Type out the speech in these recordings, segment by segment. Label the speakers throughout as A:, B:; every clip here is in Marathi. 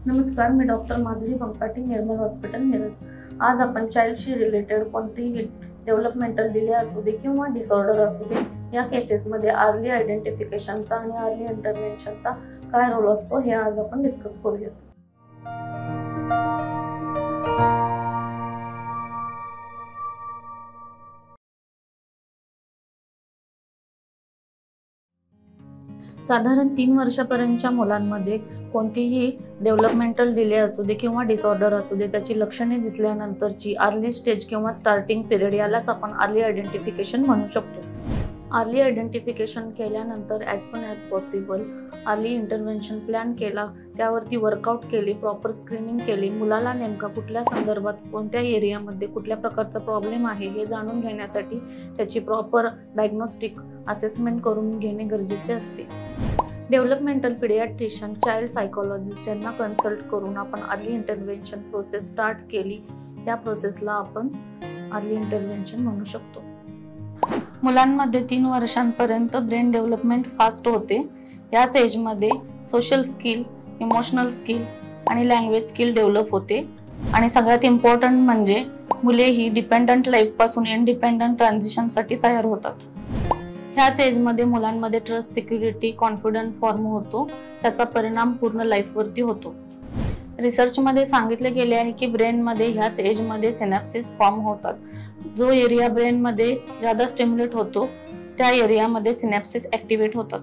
A: नमस्कार, मी डॉक्टर माधुरी पंपाटी, निर्मल हॉस्पिटल मिरज. आज आपण चाइल्डशी रिलेटेड कोणतीही डेव्हलपमेंटल डिले असू दे किंवा डिसऑर्डर असू दे, या केसेसमध्ये अर्ली आयडेंटिफिकेशनचा आणि अर्ली इंटरव्हेन्शनचा काय रोल असतो हे आज आपण डिस्कस करूया. साधारण 3 वर्षापर्यंतच्या मुलांमध्ये कोणतीही डेव्हलपमेंटल डिले असू दे किंवा डिसऑर्डर असू दे, त्याची लक्षणे दिसल्यानंतरची अर्ली स्टेज किंवा स्टार्टिंग पिरियड यालाच आपण अर्ली आयडेंटिफिकेशन म्हणू शकतो. अर्ली आयडेंटिफिकेशन केल्यानंतर as soon as possible early intervention plan केला, त्यावरती वर्कआउट केली, प्रॉपर स्क्रीनिंग केली, मुलाला नेमका कुठल्या संदर्भात कोणत्या एरियामध्ये कुठल्या प्रकारचा प्रॉब्लेम आहे हे जाणून घेण्यासाठी त्याची प्रॉपर डायग्नोस्टिक असेसमेंट करून घेणे गरजेचे असते. डेव्हलपमेंटल पीडियाट्रिशियन, चाइल्ड सायकोलॉजिस्ट यांना कन्सल्ट करून आपण अर्ली इंटरव्हेन्शन प्रोसेस स्टार्ट केली. या प्रोसेसला आपण अर्ली इंटरव्हेन्शन म्हणू शकतो. मुलांमध्ये 3 वर्षांपर्यंत ब्रेन डेव्हलपमेंट फास्ट होते. याच एजमध्ये सोशल स्किल, इमोशनल स्किल आणि लँग्वेज स्किल डेव्हलप होते. आणि सगळ्यात इम्पॉर्टंट म्हणजे मुले ही डिपेंडंट लाईफपासून इंडिपेंडंट ट्रान्झिशनसाठी तयार होतात. ह्याच एजमध्ये मुलांमध्ये ट्रस्ट, सिक्युरिटी, कॉन्फिडन्स फॉर्म होतो. त्याचा परिणाम पूर्ण लाईफवरती होतो. रिसर्चमध्ये सांगितले गेले आहे की ब्रेनमध्ये ह्याच एजमध्ये सिनॅप्सिस फॉर्म होतात. जो एरिया ब्रेनमध्ये जादा स्टिम्युलेट होतो त्या एरियामध्ये सिनॅप्सिस ॲक्टिवेट होतात.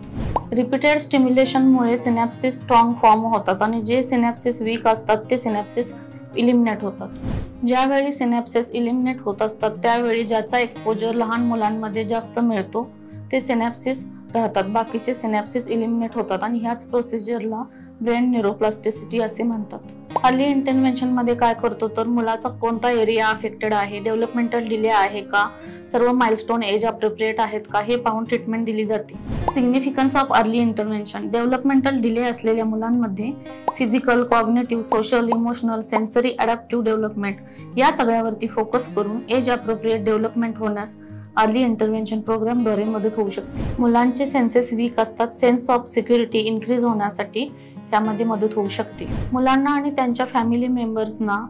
A: रिपीटेड स्टिम्युलेशनमुळे सिनॅप्सिस स्ट्रॉंग फॉर्म होतात आणि जे सिनॅप्सिस वीक असतात ते सिनॅप्सिस इलिमिनेट होतात. ज्यावेळी सिनॅप्सिस इलिमिनेट होत असतात त्यावेळी ज्याचा एक्सपोजर लहान मुलांमध्ये जास्त मिळतो ते सिनॅप्सिस राहतात, बाकीचे सिनॅप्सिस इलिमिनेट होतात आणि ह्याच प्रोसिजरला ब्रेन न्यूरोप्लास्टिसिटी असे म्हणतात. अर्ली इंटरव्हेन्शन मध्ये काय करतो तर मुलाचा कोणता एरिया अफेक्टेड आहे, डेव्हलपमेंटल डिले आहे का, सर्व माइलस्टोन एज अप्रोप्रिएट आहेत का हे पाहून ट्रीटमेंट दिली जाते. Significance of early intervention. Developmental delay असलेल्या मुलांमध्ये physical, cognitive, social, emotional, sensory, adaptive development या सगळ्यावरती फोकस करून एज अप्रोप्रिएट डेव्हलपमेंट होण्यास अर्ली इंटरव्हेन्शन प्रोग्रामद्वारे मदत होऊ शकते. मुलांचे सेन्सेस वीक असतात, सेन्स ऑफ सिक्युरिटी इन्क्रीज होण्यासाठी त्यामध्ये मदत होऊ शकते. मुलांना आणि त्यांच्या फॅमिली मेंबर्सना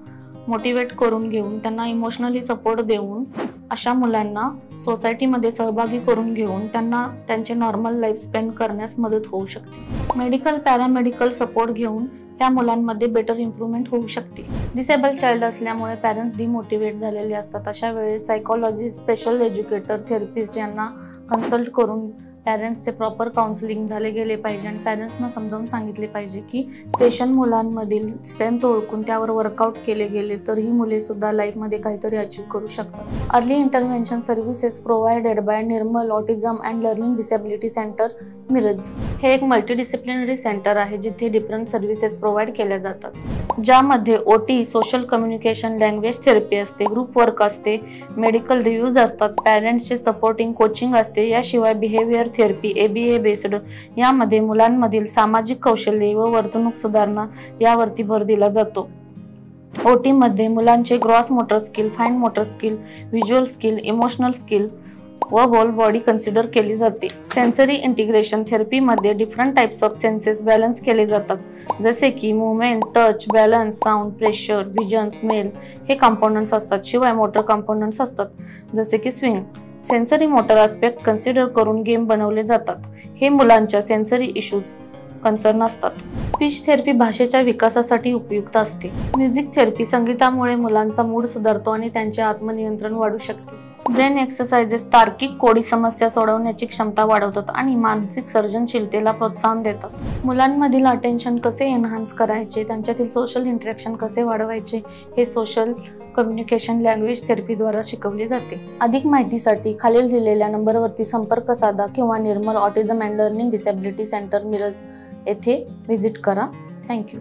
A: मोटिवेट करून घेऊन त्यांना इमोशनली सपोर्ट देऊन अशा मुलांना सोसायटीमध्ये सहभागी करून घेऊन त्यांना त्यांचे नॉर्मल लाईफ स्पेंड करण्यास मदत होऊ शकते. मेडिकल, पॅरामेडिकल सपोर्ट घेऊन त्या मुलांमध्ये बेटर इम्प्रूव्हमेंट होऊ शकते. डिसेबल चाइल्ड असल्यामुळे पॅरेंट्स डिमोटिवेट झालेले असतात. अशा वेळेस सायकोलॉजिस्ट, स्पेशल एज्युकेटर, थेरपिस्ट यांना कन्सल्ट करून पॅरेंट्सचे प्रॉपर काउन्सिलिंग झाले गेले पाहिजे आणि पॅरेंट्सना समजावून सांगितले पाहिजे की स्पेशल मुलांमधील स्ट्रेंथ ओळखून त्यावर वर्कआउट केले गेले तर ही मुले सुद्धा लाईफमध्ये काहीतरी अचीव्ह करू शकतात. Early intervention services provided bye Nirmal autism and learning disability centre Miraj. हे एक मल्टीडिसिप्लिनरी सेंटर आहे जिथे डिफरंट सर्व्हिसेस प्रोव्हाइड केल्या जातात, ज्यामध्ये ओटी, सोशल कम्युनिकेशन, लँग्वेज थेरपी असते, ग्रुप वर्क असते, मेडिकल रिव्ह्यूज असतात, पॅरेंट्सचे सपोर्टिंग कोचिंग असते. याशिवाय बिहेवियर थेरपी, ABA बेस्ड यामध्ये मुलांमधील सामाजिक कौशल्य व वर्तणूक सुधारणा यावरती भर दिला जातो. OT मध्ये मुलांचे gross motor skill, fine motor skill, visual skill, emotional skill व होल बॉडी कन्सिडर केली जाते. सेन्सरी इंटिग्रेशन थेरपीमध्ये different types of senses balance केले जातात, जसे की movement, touch, balance, sound, pressure, vision, smell हे कंपोनंट्स असतात. शिवाय मोटर कंपोनंट्स असतात जसे की swing. Sensory motor aspect consider करून गेम बनवले जातात. हे मुलांच्या सेन्सरी इश्यूज कन्सर्न असतात. स्पीच थेरपी भाषेच्या विकासासाठी उपयुक्त असते. म्युझिक थेरपी संगीतामुळे मुलांचा मूड सुधारतो आणि त्यांचे आत्मनियंत्रण वाढू शकते. ब्रेन एक्सरसाइजेस तार्किक कोडी समस्या सोडवण्याची क्षमता वाढवतात आणि मानसिक सर्जनशीलतेला प्रोत्साहन देतात. मुलांमधील अटेन्शन कसे एनहान्स करायचे, त्यांच्यातील सोशल इंटरॅक्शन कसे वाढवायचे हे सोशल कम्युनिकेशन लँग्वेज थेरपीद्वारा शिकवले जाते. अधिक माहितीसाठी खालील दिलेल्या नंबरवरती संपर्क साधा किंवा Nirmal autism and learning disability centre Miraj येथे व्हिजिट करा. थँक्यू.